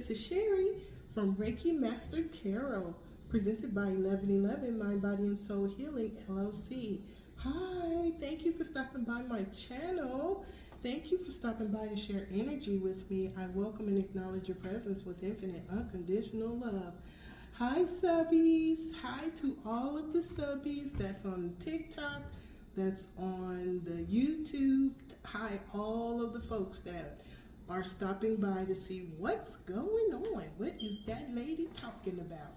this is Sherry from Reiki Master Tarot, presented by 1111 Mind, Body, and Soul Healing, LLC. Hi, thank you for stopping by my channel. Thank you for stopping by to share energy with me. I welcome and acknowledge your presence with infinite, unconditional love. Hi, subbies. Hi to all of the subbies that's on TikTok, that's on the YouTube. Hi, all of the folks that are stopping by to see what's going on. What is that lady talking about?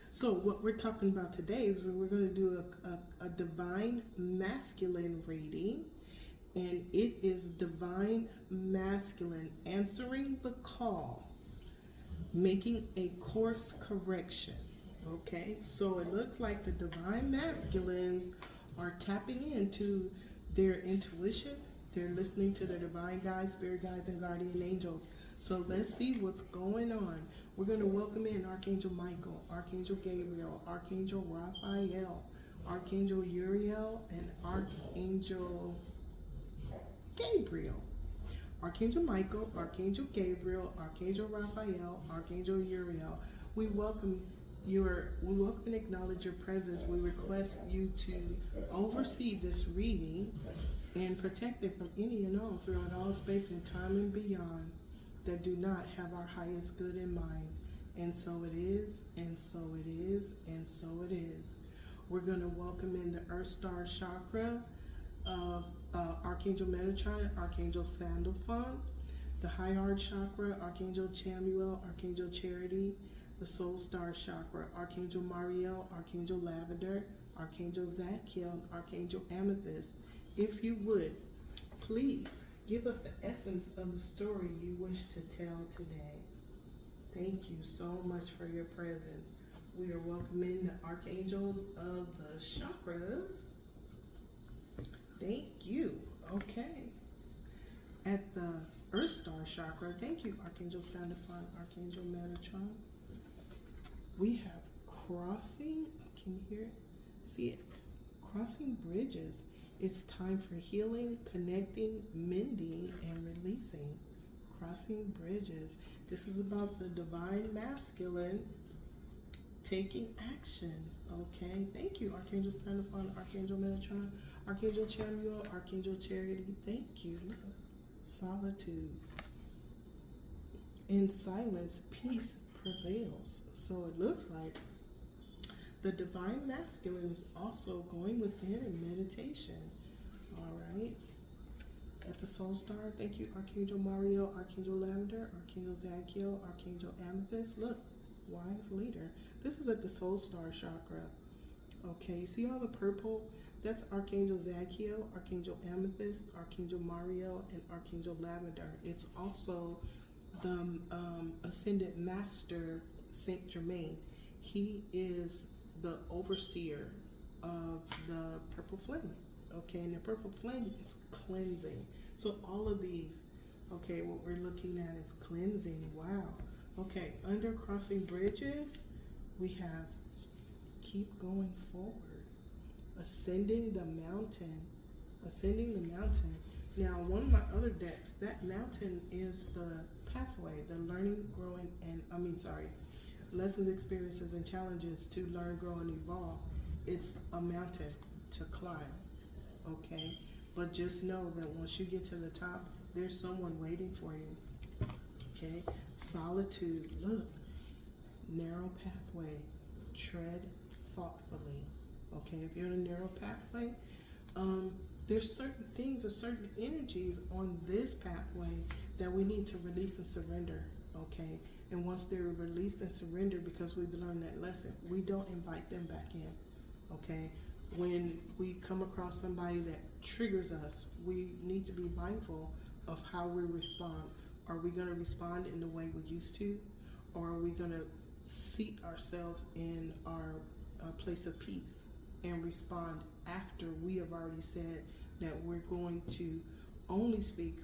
So what we're talking about today is we're going to do a divine masculine reading, and it is divine masculine answering the call, making a course correction. Okay, so it looks like the divine masculines are tapping into their intuition. They're listening to their divine guides, spirit guides, and guardian angels. So let's see what's going on. We're going to welcome in Archangel Michael, Archangel Gabriel, Archangel Raphael, Archangel Uriel, and Archangel Gabriel. Archangel Michael, Archangel Gabriel, Archangel Raphael, Archangel Uriel. We welcome and acknowledge your presence. We request you to oversee this reading and protect it from any and all throughout all space and time and beyond that do not have our highest good in mind. And so it is, and so it is, and so it is. We're going to welcome in the Earth Star Chakra of Archangel Metatron, Archangel Sandalphon, the High Heart Chakra, Archangel Chamuel, Archangel Charity, the Soul Star Chakra, Archangel Mariel, Archangel Lavender, Archangel Zadkiel, Archangel Amethyst. If you would, please give us the essence of the story you wish to tell today. Thank you so much for your presence. We are welcoming the archangels of the chakras. Thank you. Okay. At the Earth Star Chakra, thank you, Archangel Sandalphon, Archangel Metatron. We have crossing, can you hear it? See it? Crossing bridges. It's time for healing, connecting, mending, and releasing. Crossing bridges. This is about the divine masculine taking action. Okay, thank you, Archangel Sandalphon, Archangel Metatron, Archangel Chamuel, Archangel Charity. Thank you. Look. Solitude. In silence, peace prevails. So it looks like the divine masculine is also going within in meditation. All right. At the Soul Star, thank you, Archangel Mariel, Archangel Lavender, Archangel Zadkiel, Archangel Amethyst. Look, wise leader. This is at the Soul Star Chakra. Okay, you see all the purple? That's Archangel Zadkiel, Archangel Amethyst, Archangel Mariel, and Archangel Lavender. It's also the Ascended Master Saint Germain. He is the overseer of the purple flame. Okay, and the purple flame is cleansing. So all of these, okay, what we're looking at is cleansing. Wow. Okay, under crossing bridges, we have keep going forward. Ascending the mountain. Ascending the mountain. Now, one of my other decks, that mountain is the pathway, the learning, growing, and, lessons, experiences, and challenges to learn, grow, and evolve. It's a mountain to climb, okay? But just know that once you get to the top, there's someone waiting for you, okay? Solitude, look, narrow pathway, tread thoughtfully, okay? If you're in a narrow pathway, there's certain things or certain energies on this pathway that we need to release and surrender, okay? And once they're released and surrendered, because we've learned that lesson, we don't invite them back in, okay? When we come across somebody that triggers us, we need to be mindful of how we respond. Are we going to respond in the way we used to? Or are we going to seat ourselves in our place of peace and respond after we have already said that we're going to only speak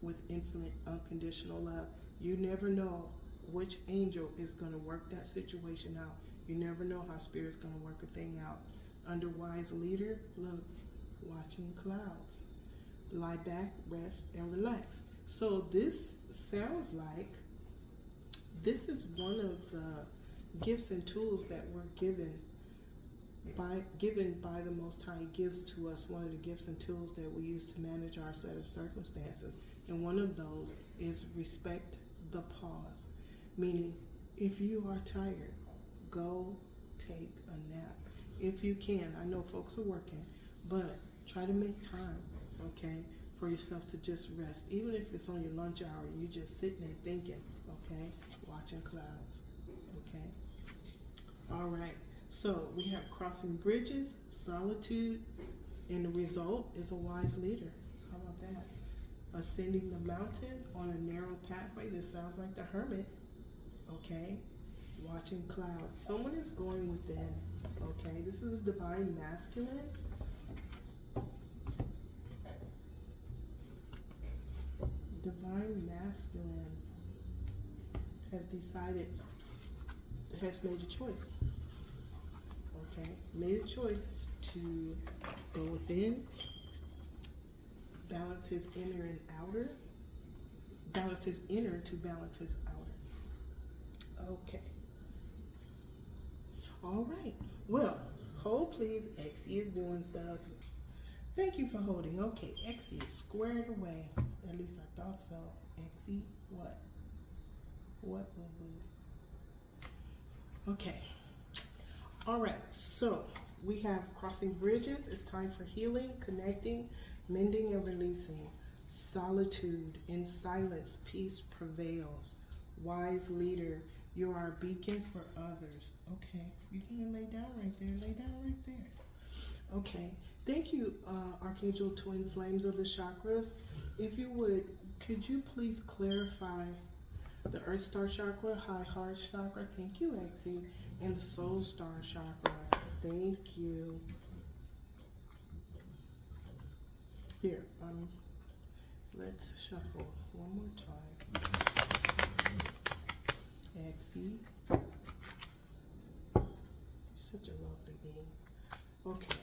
with infinite, unconditional love? You never know which angel is going to work that situation out. You never know how Spirit's going to work a thing out. Under wise leader, look, watching clouds. Lie back, rest, and relax. So this sounds like This is one of the gifts and tools that we're given by the Most High. He gives to us one of the gifts and tools that we use to manage our set of circumstances. And one of those is respect the pause. Meaning, if you are tired, go take a nap. If you can, I know folks are working, but try to make time, okay, for yourself to just rest. Even if it's on your lunch hour and you're just sitting there thinking, okay, watching clouds, okay. All right, so we have crossing bridges, solitude, and the result is a wise leader. How about that? Ascending the mountain on a narrow pathway. This sounds like the hermit, okay. Watching clouds. Someone is going within, okay. This is a divine masculine. Divine masculine has decided, has made a choice, okay. Made a choice to go within, balance his inner and outer, balance his inner to balance his outer. Okay. All right. Well, hold please. Exie is doing stuff. Thank you for holding. Okay, Exie is squared away. At least I thought so. Exie, what? What will we? Okay. All right. So we have crossing bridges. It's time for healing, connecting, mending, and releasing. Solitude. In silence, peace prevails. Wise leader. You are a beacon for others. Okay, you can lay down right there. Lay down right there. Okay, thank you, Archangel Twin Flames of the Chakras. If you would, could you please clarify the Earth Star Chakra, High Heart Chakra? Thank you, Exie. And the Soul Star Chakra. Thank you. Here, let's shuffle one more time. Exie. Such a lovely being. Okay.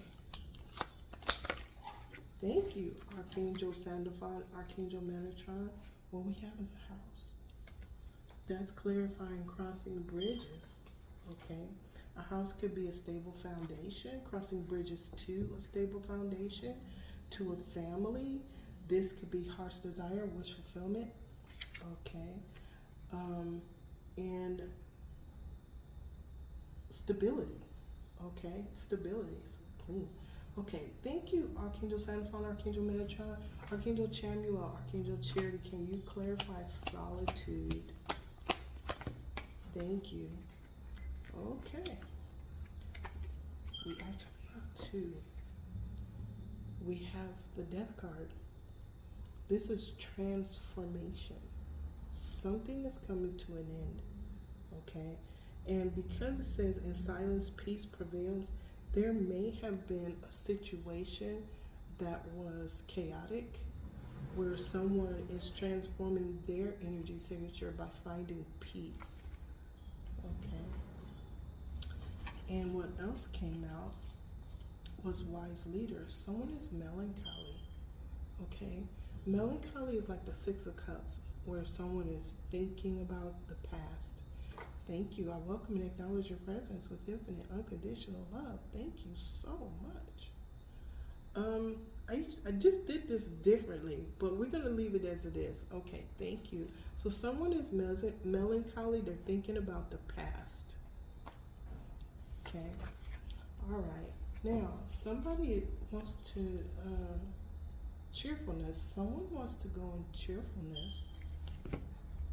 Thank you, Archangel Sandalphon, Archangel Metatron. What we have is a house. That's clarifying crossing bridges. Okay. A house could be a stable foundation. Crossing bridges to a stable foundation, to a family. This could be heart's desire, wish fulfillment. Okay. And stability. Okay, stability. Clean. Okay, thank you, Archangel Sandalphon, Archangel Metatron, Archangel Chamuel, Archangel Charity. Can you clarify solitude? Thank you. Okay. We actually have two. We have the Death card. This is transformation. Something is coming to an end. Okay. And because it says in silence, peace prevails, there may have been a situation that was chaotic where someone is transforming their energy signature by finding peace. Okay. And what else came out was wise leader. Someone is melancholy. Okay. Melancholy is like the Six of Cups, where someone is thinking about the past. Thank you. I welcome and acknowledge your presence with infinite unconditional love. Thank you so much. I just did this differently, but we're going to leave it as it is. Okay, thank you. So someone is melancholy. They're thinking about the past. Okay. All right. Now, somebody wants to, cheerfulness. Someone wants to go in cheerfulness.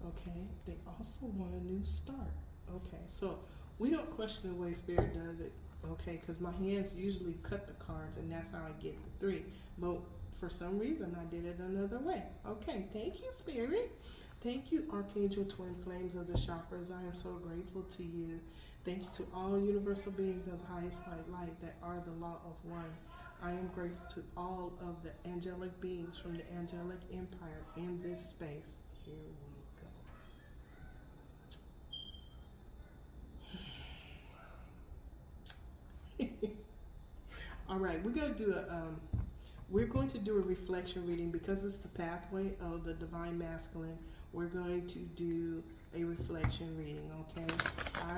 Okay. They also want a new start. Okay. So we don't question the way Spirit does it. Okay. Because my hands usually cut the cards and that's how I get the 3. But for some reason, I did it another way. Okay. Thank you, Spirit. Thank you, Archangel Twin Flames of the Chakras. I am so grateful to you. Thank you to all universal beings of the highest white light that are the law of one. I am grateful to all of the angelic beings from the angelic empire in this space. Here we go. All right, we're gonna do we're going to do a reflection reading because it's the pathway of the divine masculine. We're going to do a reflection reading, okay?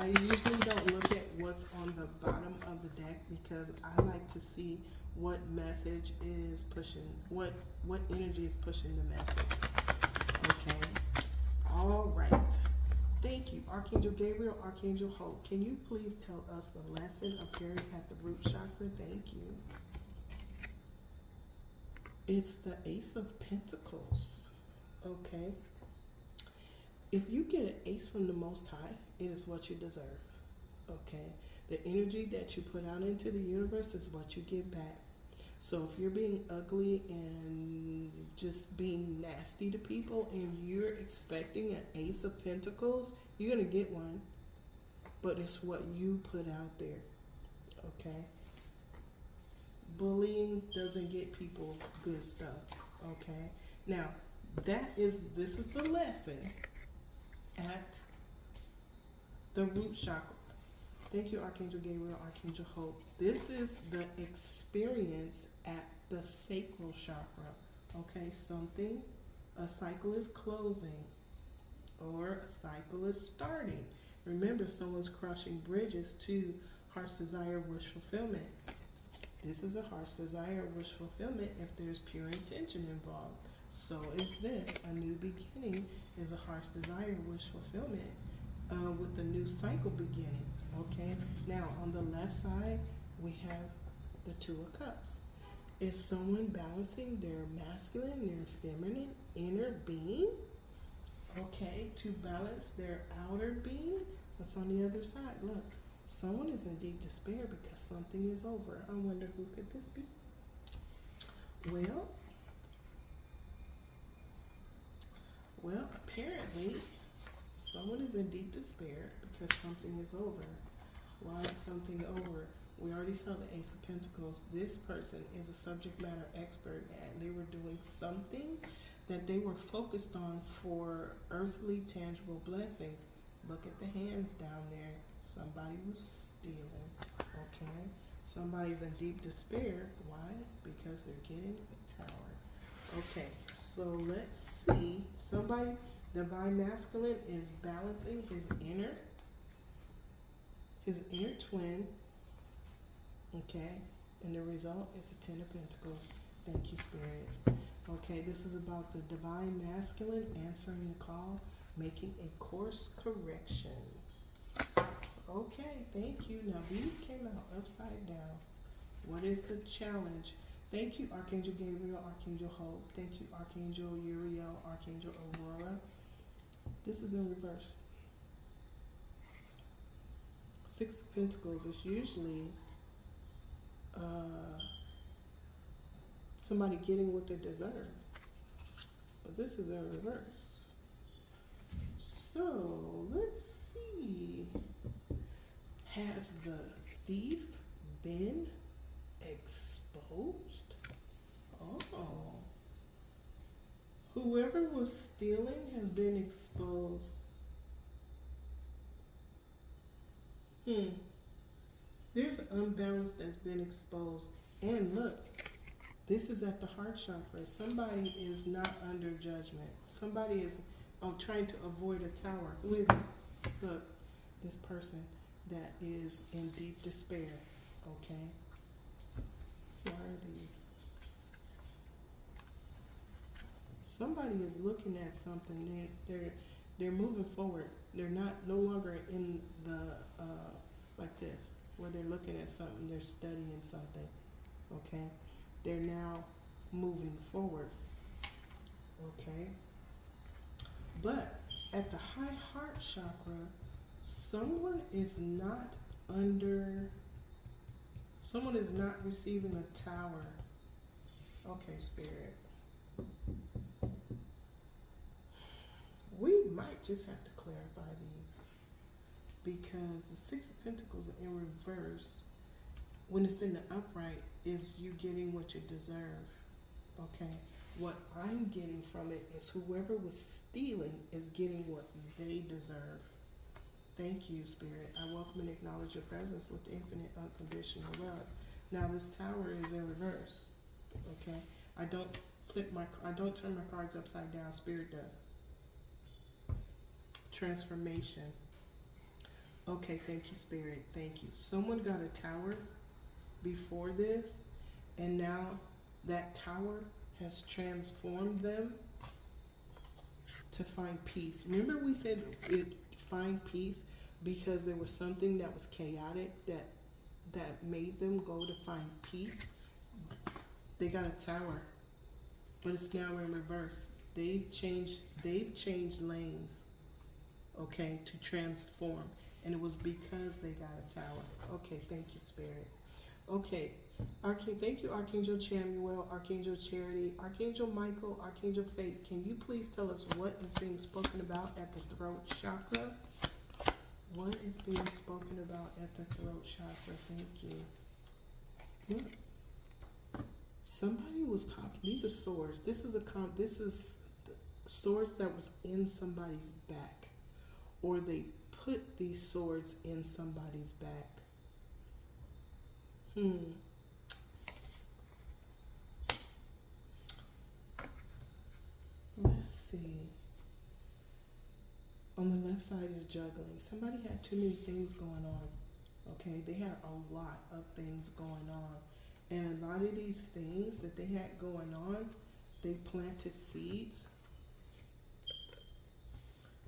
I usually don't look at what's on the bottom of the deck because I like to see what message is pushing, what energy is pushing the message, okay? All right. Thank you, Archangel Gabriel, Archangel Hope. Can you please tell us the lesson appearing at the root chakra? Thank you. It's the Ace of Pentacles, okay? If you get an ace from the Most High, it is what you deserve, okay? The energy that you put out into the universe is what you get back. So if you're being ugly and just being nasty to people and you're expecting an Ace of Pentacles, you're going to get one. But it's what you put out there, okay? Bullying doesn't get people good stuff, okay? Now, this is the lesson at the root chakra. Thank you, Archangel Gabriel, Archangel Hope. This is the experience at the sacral chakra. Okay, a cycle is closing or a cycle is starting. Remember, someone's crossing bridges to heart's desire, wish fulfillment. This is a heart's desire, wish fulfillment if there's pure intention involved. So is this. A new beginning is a heart's desire, wish fulfillment with the new cycle beginning. Okay, now on the left side, we have the Two of Cups. Is someone balancing their masculine, their feminine inner being? Okay, to balance their outer being? What's on the other side? Look, someone is in deep despair because something is over. I wonder who could this be? Well, apparently, someone is in deep despair because something is over. Why is something over? We already saw the Ace of Pentacles. This person is a subject matter expert and they were doing something that they were focused on for earthly, tangible blessings. Look at the hands down there. Somebody was stealing, okay? Somebody's in deep despair. Why? Because they're getting a tower. Okay, so let's see. Somebody, divine masculine, is balancing his inner twin, okay? And the result is a Ten of Pentacles. Thank you, Spirit. Okay, this is about the divine masculine answering the call, making a course correction. Okay, thank you. Now these came out upside down. What is the challenge? Thank you, Archangel Gabriel, Archangel Hope. Thank you, Archangel Uriel, Archangel Aurora. This is in reverse. Six of Pentacles is usually somebody getting what they deserve. But this is in reverse. So, let's see. Has the thief been exposed? Oh. Whoever was stealing has been exposed. There's an unbalance that's been exposed. And look, this is at the heart chakra. Somebody is not under judgment. Somebody is trying to avoid a tower. Who is it? Look, this person that is in deep despair. Okay? Why are these? Somebody is looking at something. They're moving forward. They're no longer in the like this, where they're looking at something, they're studying something. Okay? They're now moving forward. Okay? But at the high heart chakra, someone is not receiving a tower. Okay, Spirit. We might just have to clarify these because the Six of Pentacles in reverse, when it's in the upright, is you getting what you deserve. Okay? What I'm getting from it is whoever was stealing is getting what they deserve. Thank you, Spirit. I welcome and acknowledge your presence with infinite unconditional love. Now this tower is in reverse. Okay, I don't I don't turn my cards upside down. Spirit does. Transformation. Okay, thank you, Spirit. Thank you. Someone got a tower before this, and now that tower has transformed them to find peace. Remember, we said it find peace because there was something that was chaotic that made them go to find peace. They got a tower, but it's now in reverse. They've changed lanes, okay, to transform. And it was because they got a tower. Okay, thank you, Spirit. Okay, thank you, Archangel Chamuel, Archangel Charity, Archangel Michael, Archangel Faith. Can you please tell us what is being spoken about at the throat chakra? What is being spoken about at the throat chakra? Thank you. Somebody was talking. These are swords. This is swords that was in somebody's back, or they put these swords in somebody's back. Let's see. On the left side is juggling. Somebody had too many things going on. Okay, they had a lot of things going on. And a lot of these things that they had going on, they planted seeds.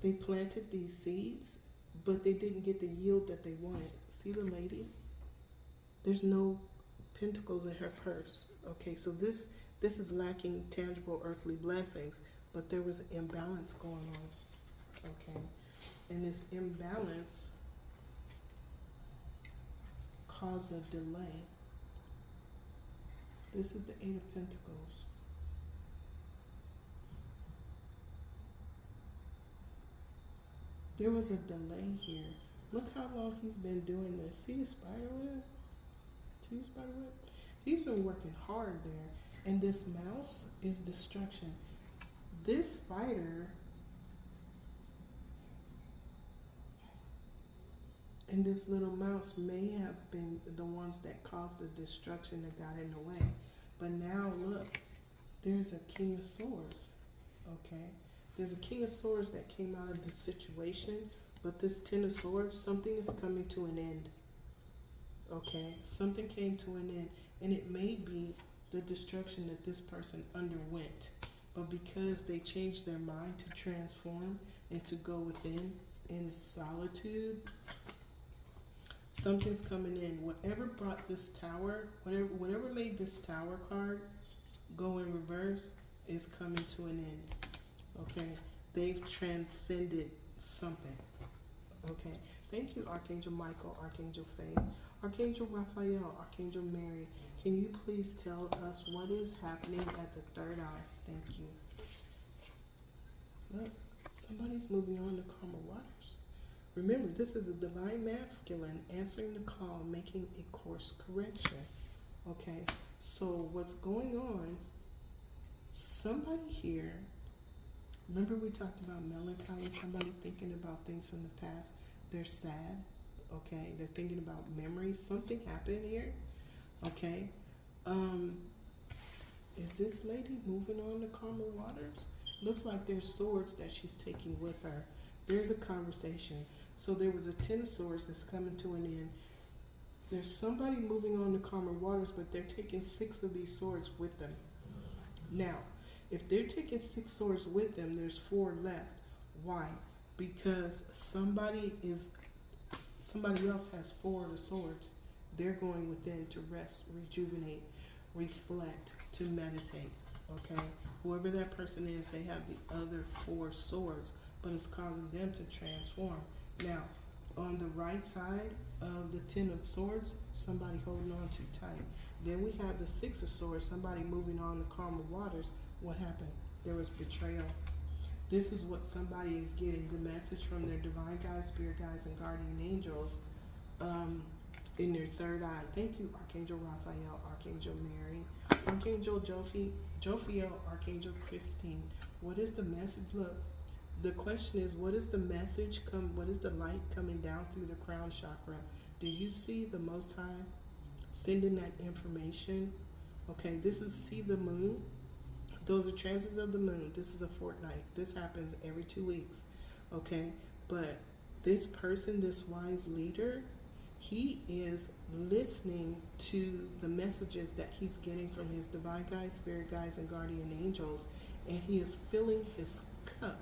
They planted these seeds, but they didn't get the yield that they wanted. See the lady? There's no pentacles in her purse. Okay, so this is lacking tangible earthly blessings, but there was imbalance going on. Okay, and this imbalance caused a delay. This is the Eight of Pentacles. There was a delay here. Look how long he's been doing this. See the spider web? See the spider web? He's been working hard there. And this mouse is destruction. This spider and this little mouse may have been the ones that caused the destruction that got in the way. But now look, there's a King of Swords, okay? There's a King of Swords that came out of this situation, but this Ten of Swords, something is coming to an end, okay? Something came to an end, and it may be the destruction that this person underwent. But because they changed their mind to transform and to go within in solitude, something's coming in. Whatever brought this tower, whatever made this tower card go in reverse is coming to an end. Okay? They've transcended something. Okay? Thank you, Archangel Michael, Archangel Faith, Archangel Raphael, Archangel Mary. Can you please tell us what is happening at the third eye? Thank you. Look, somebody's moving on to calmer waters. Remember, this is a divine masculine answering the call, making a course correction. Okay, so what's going on? Somebody here, remember we talked about melancholy, somebody thinking about things from the past. They're sad, okay? They're thinking about memories. Something happened here, okay? Is this lady moving on to calmer waters? Looks like there's swords that she's taking with her. There's a conversation. So there was a Ten of Swords that's coming to an end. There's somebody moving on to calmer waters, but they're taking 6 of these swords with them. Now, if they're taking 6 swords with them, there's 4 left. Why? Because somebody else has 4 of the swords. They're going within to rest, rejuvenate, reflect, to meditate. Okay? Whoever that person is, they have the other 4 swords, but it's causing them to transform. Now, on the right side of the Ten of Swords, somebody holding on too tight. Then we have the Six of Swords, somebody moving on to calmer waters. What happened? There was betrayal. This is what somebody is getting, the message from their divine guides, spirit guides, and guardian angels in their third eye. Thank you, Archangel Raphael, Archangel Mary, Archangel Jophiel, Archangel Christine. What is the message? Look, the question is, what is the message what is the light coming down through the crown chakra? Do you see the Most High sending that information Okay, this is, see the moon? Those are transits of the moon. This is a fortnight. This happens every 2 weeks. Okay, but this person, this wise leader, he is listening to the messages that he's getting from his divine guides, spirit guides, and guardian angels, and he is filling his cup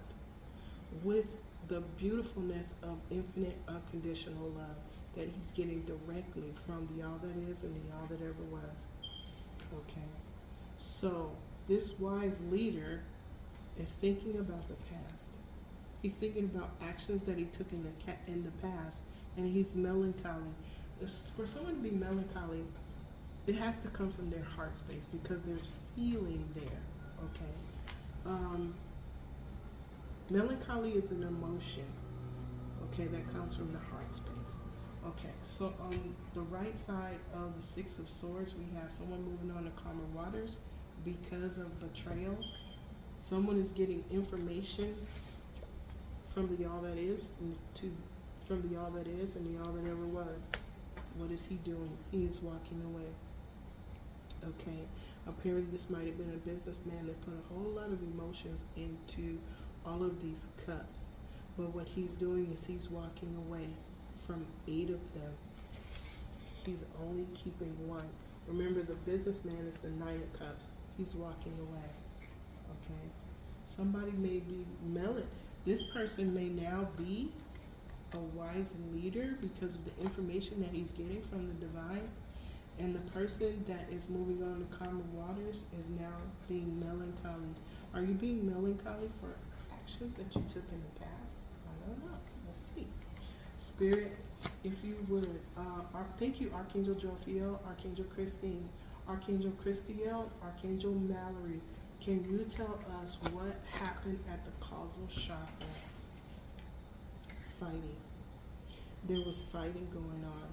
with the beautifulness of infinite unconditional love that he's getting directly from the all that is and the all that ever was. Okay, so this wise leader is thinking about the past. He's thinking about actions that he took in the past, and he's melancholy. For someone to be melancholy, it has to come from their heart space because there's feeling there. Okay, melancholy is an emotion. Okay, that comes from the heart space. Okay, so on the right side of the Six of Swords, we have someone moving on to calmer waters because of betrayal. Someone is getting information from the all that is from the all that is and the all that ever was. What is he doing? He is walking away. Okay, apparently this might have been a businessman that put a whole lot of emotions into all of these cups. But what he's doing is he's walking away from 8 of them. He's only keeping 1. Remember, the businessman is the 9 of cups. He's walking away. Okay, somebody may be this person may now be a wise leader because of the information that he's getting from the divine, and the person that is moving on to calmer waters is now being melancholy. Are you being melancholy for actions that you took in the past? I don't know. Let's see. Spirit, if you would, thank you, Archangel Jophiel, Archangel Christine, Archangel Christiel, Archangel Mallory. Can you tell us what happened at the causal chakra? Fighting. There was fighting going on,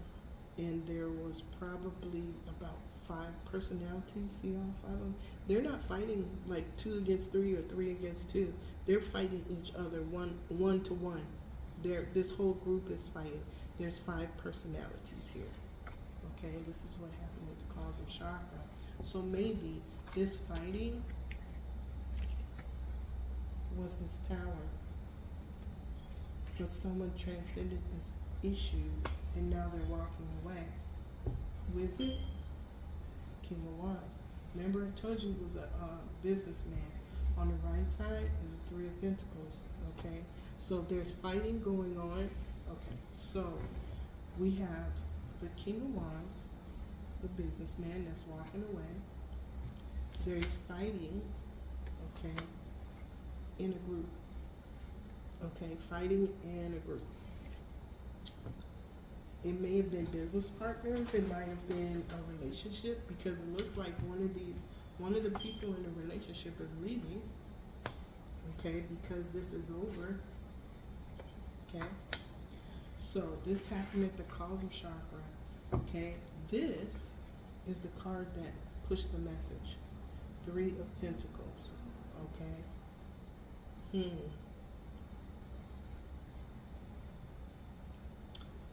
and there was probably about 5 personalities. See all 5 of them? They're not fighting like 2 against 3 or 3 against 2. They're fighting each other one to one. This whole group is fighting. There's 5 personalities here. Okay, this is what happened with the causal chakra. So maybe this fighting was this tower, but someone transcended this issue and now they're walking away. Wizard, King of Wands. Remember, I told you he was a businessman. On the right side is a 3 of Pentacles. Okay, so there's fighting going on. Okay, so we have the King of Wands, the businessman that's walking away. There's fighting, okay, in a group. Okay, fighting in a group. It may have been business partners. It might have been a relationship, because it looks like one of the people in the relationship is leaving. Okay, because this is over. Okay, so this happened at the causal chakra. Okay, this is the card that pushed the message. 3 of Pentacles. Okay.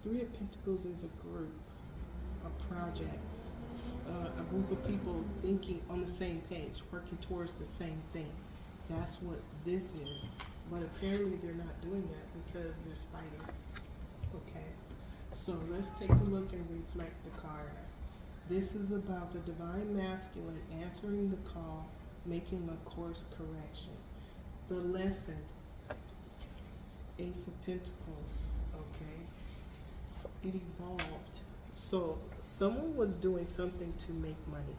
3 of Pentacles is a group, a project, a group of people thinking on the same page, working towards the same thing. That's what this is. But apparently they're not doing that because there's fighting. Okay, so let's take a look and reflect the cards. This is about the divine masculine answering the call, making a course correction. The lesson, Ace of Pentacles. Okay, it evolved. So someone was doing something to make money,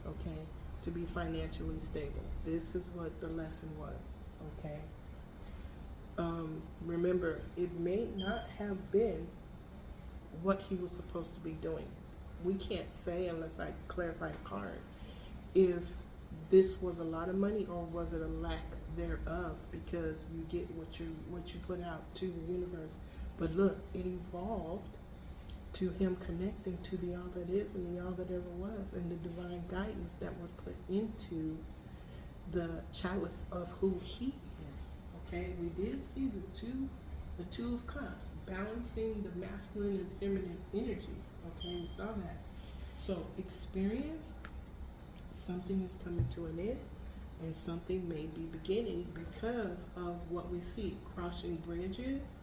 okay, to be financially stable. This is what the lesson was, okay. Remember, it may not have been what he was supposed to be doing. We can't say, unless I clarify the card, if this was a lot of money or was it a lack thereof, because you get what you put out to the universe. But look, it evolved to him connecting to the all that is and the all that ever was, and the divine guidance that was put into the chalice of who he is. Okay, we did see the two of cups balancing the masculine and feminine energies. Okay, we saw that. So experience something is coming to an end and something may be beginning because of what we see. Crossing bridges.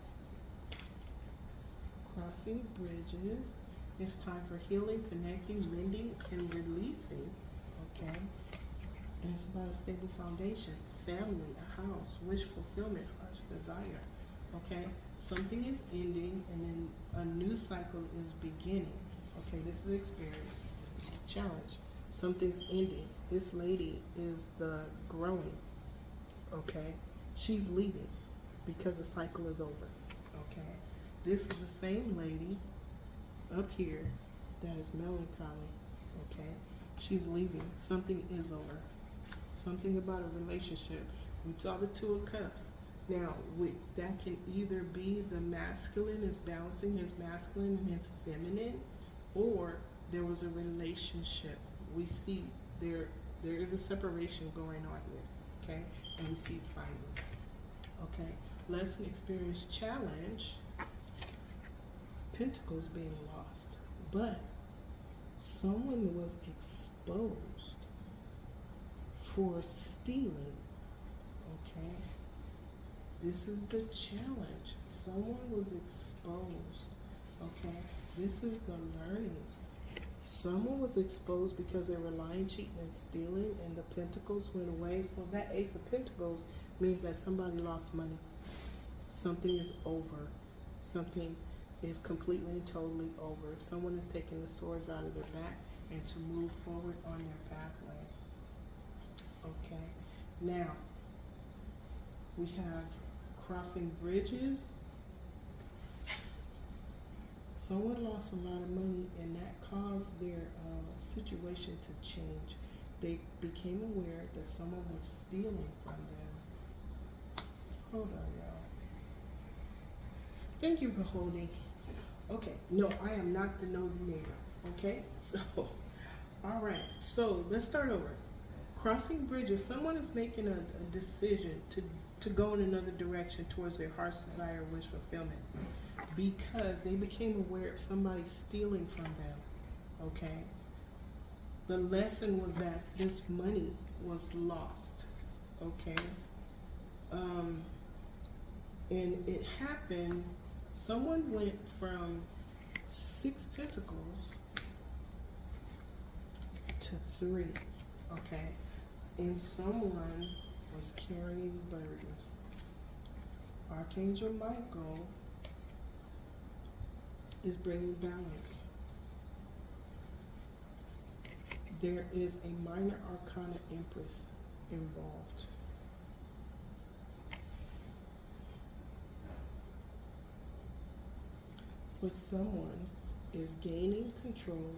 Crossing bridges. It's time for healing, connecting, mending, and releasing. Okay? And it's about a stable foundation, family, a house, wish fulfillment, heart's desire. Okay? Something is ending and then a new cycle is beginning. Okay, this is experience. This is a challenge. Something's ending. This lady is the growing. Okay? She's leaving because the cycle is over. Okay? This is the same lady up here that is melancholy. Okay? She's leaving. Something is over. Something about a relationship. We saw the Two of Cups. Now, that can either be the masculine is balancing his masculine and his feminine, or there was a relationship. We see there is a separation going on here, okay? And we see fighting, okay? Lesson, experience, challenge, Pentacles being lost, but someone was exposed for stealing, okay? This is the challenge. Someone was exposed, okay? This is the learning. Someone was exposed because they were lying, cheating, and stealing, and the Pentacles went away. So that Ace of Pentacles means that somebody lost money. Something is over. Something is completely and totally over. Someone is taking the swords out of their back and to move forward on their pathway. Okay. Now, we have crossing bridges. Someone lost a lot of money and that caused their situation to change. They became aware that someone was stealing from them. Hold on, y'all. Thank you for holding. Okay, no, I am not the nosy neighbor. Okay, so, all right, so let's start over. Crossing bridges, someone is making a decision to go in another direction towards their heart's desire, wish fulfillment, because they became aware of somebody stealing from them, okay? The lesson was that this money was lost, okay? And it happened, someone went from 6 Pentacles to 3, okay? And someone was carrying burdens. Archangel Michael is bringing balance. There is a minor arcana empress involved. But someone is gaining control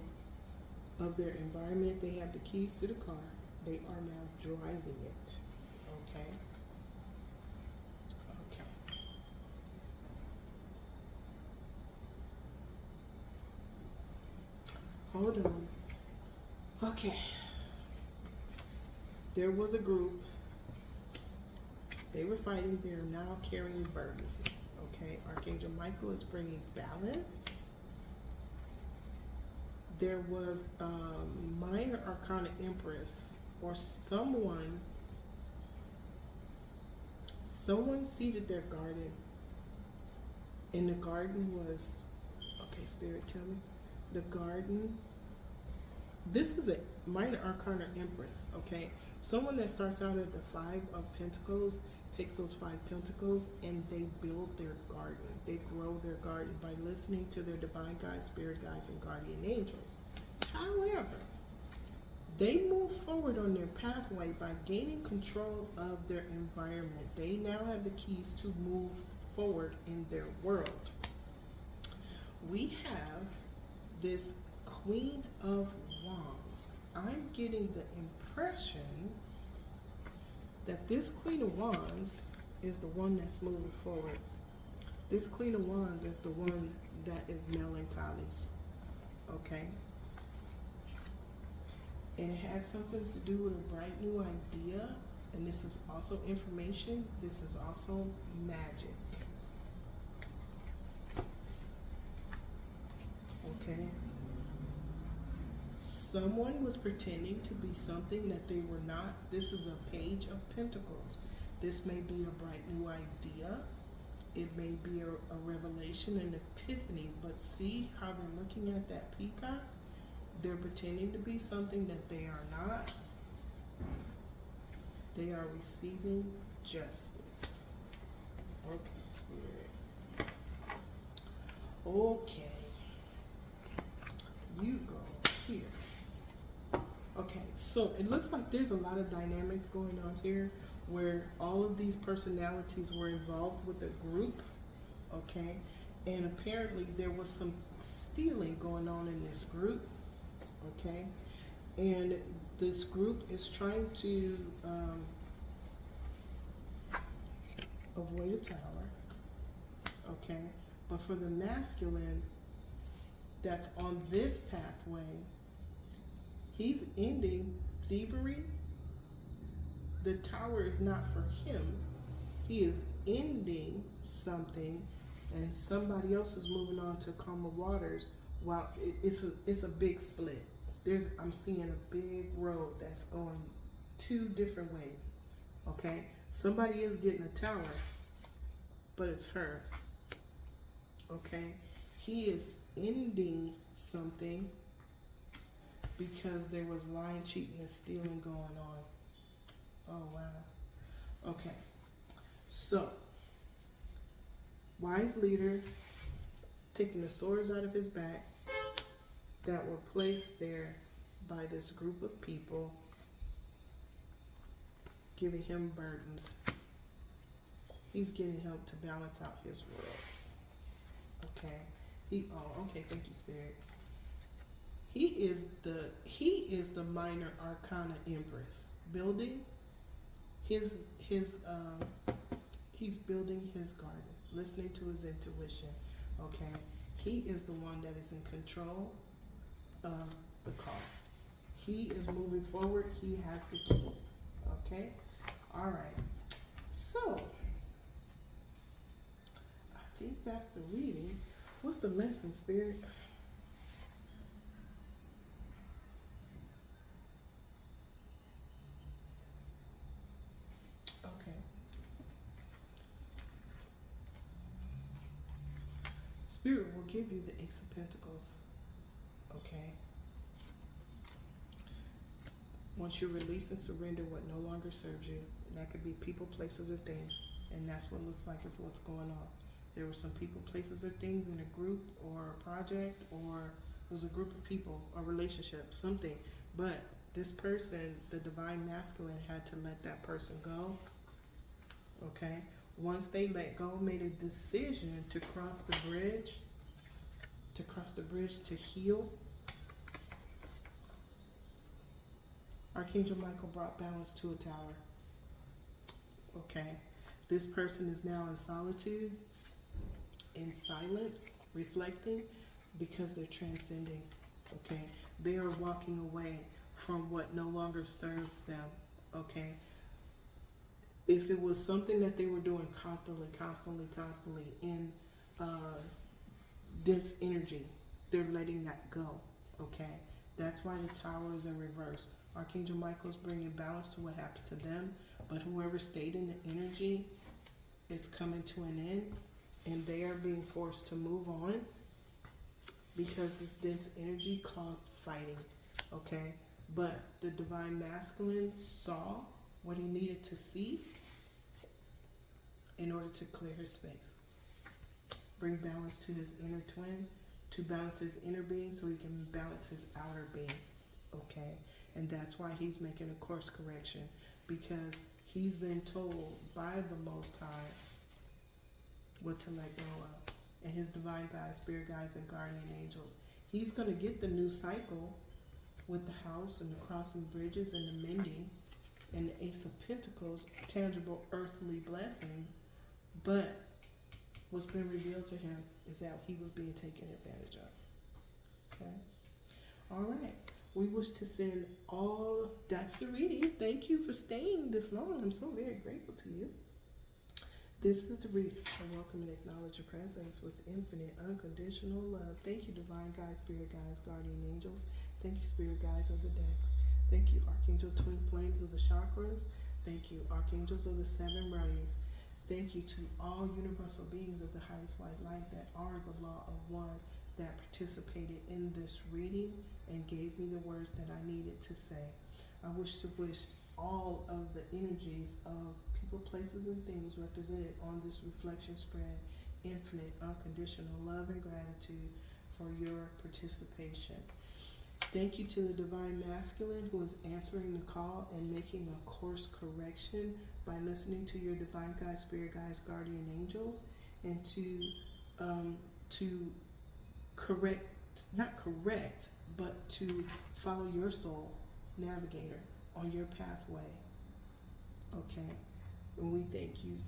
of their environment. They have the keys to the car. They are now driving it. Okay? Okay. Hold on. Okay. There was a group. They were fighting. They are now carrying burdens. Okay? Archangel Michael is bringing balance. There was a minor arcana empress, or someone seeded their garden, and the garden was, okay, Spirit, tell me, the garden, this is a minor arcana empress, okay? Someone that starts out at the 5 of Pentacles takes those 5 Pentacles and they build their garden. They grow their garden by listening to their divine guides, spirit guides, and guardian angels. However, they move forward on their pathway by gaining control of their environment. They now have the keys to move forward in their world. We have this Queen of Wands. I'm getting the impression that this Queen of Wands is the one that's moving forward. This Queen of Wands is the one that is melancholy. Okay? And it has something to do with a bright new idea. And this is also information. This is also magic. Okay? Someone was pretending to be something that they were not. This is a page of pentacles. This may be a bright new idea. It may be a revelation, an epiphany, but see how they're looking at that peacock? They're pretending to be something that they are not. They are receiving justice. Okay, Spirit. Okay. You go here. Okay, so it looks like there's a lot of dynamics going on here where all of these personalities were involved with a group, okay? And apparently there was some stealing going on in this group, okay? And this group is trying to avoid a tower, okay? But for the masculine that's on this pathway, he's ending thievery. The tower is not for him. He is ending something, and somebody else is moving on to calmer waters. While it's a big split. I'm seeing a big road that's going two different ways. Okay, somebody is getting a tower, but it's her. Okay, he is ending something because there was lying, cheating, and stealing going on. Oh, wow. Okay. So, wise leader taking the swords out of his back that were placed there by this group of people, giving him burdens. He's getting help to balance out his world. Okay. Okay, thank you, Spirit. He is the minor arcana empress, building he's building his garden, listening to his intuition. Okay, he is the one that is in control of the car. He is moving forward. He has the keys. Okay, all right. So I think that's the reading. What's the lesson, Spirit? Spirit will give you the Ace of Pentacles, okay? Once you release and surrender what no longer serves you, that could be people, places, or things, and that's what looks like is what's going on. There were some people, places, or things in a group or a project, or it was a group of people, a relationship, something, but this person, the divine masculine, had to let that person go, okay? Once they let go, made a decision to cross the bridge, to heal. Archangel Michael brought balance to a tower. Okay. This person is now in solitude, in silence, reflecting, because they're transcending. Okay. They are walking away from what no longer serves them. Okay. If it was something that they were doing constantly in dense energy, they're letting that go, okay? That's why the tower is in reverse. Archangel Michael's bringing balance to what happened to them, but whoever stayed in the energy is coming to an end, and they are being forced to move on because this dense energy caused fighting, okay? But the divine masculine saw what he needed to see in order to clear his space. Bring balance to his inner twin, to balance his inner being so he can balance his outer being, okay? And that's why he's making a course correction, because he's been told by the Most High what to let go of. And his divine guides, spirit guides, and guardian angels. He's going to get the new cycle with the house and the crossing bridges and the mending and the Ace of Pentacles, tangible earthly blessings. But what's been revealed to him is that he was being taken advantage of. Okay? All right. We wish to send all, that's the reading. Thank you for staying this long. I'm so very grateful to you. This is the reading. I welcome and acknowledge your presence with infinite, unconditional love. Thank you, divine guides, spirit guides, guardian angels. Thank you, spirit guides of the decks. Thank you, Archangel Twin Flames of the chakras. Thank you, Archangels of the seven rays. Thank you to all universal beings of the highest white light that are the law of one that participated in this reading and gave me the words that I needed to say. I wish to wish all of the energies of people, places, and things represented on this reflection spread infinite, unconditional love and gratitude for your participation. Thank you to the Divine Masculine who is answering the call and making a course correction by listening to your divine guides, spirit guides, guardian angels, and to correct, not correct, but to follow your soul navigator on your pathway. Okay, and we thank you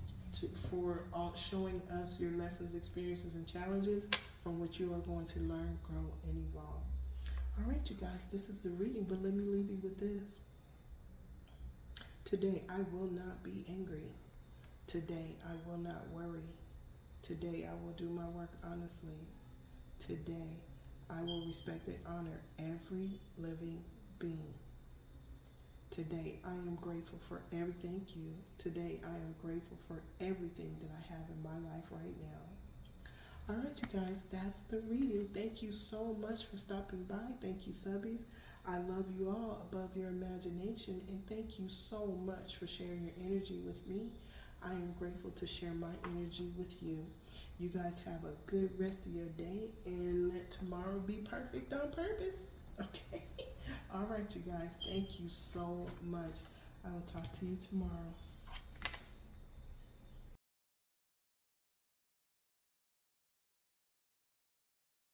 for showing us your lessons, experiences, and challenges from which you are going to learn, grow, and evolve. All right, you guys, this is the reading, but let me leave you with this. Today, I will not be angry. Today, I will not worry. Today, I will do my work honestly. Today, I will respect and honor every living being. Today, I am grateful for everything. Thank you. Today, I am grateful for everything that I have in my life right now. All right, you guys, that's the reading. Thank you so much for stopping by. Thank you, subbies. I love you all above your imagination, and thank you so much for sharing your energy with me. I am grateful to share my energy with you. You guys have a good rest of your day, and let tomorrow be perfect on purpose. Okay? All right, you guys, thank you so much. I will talk to you tomorrow.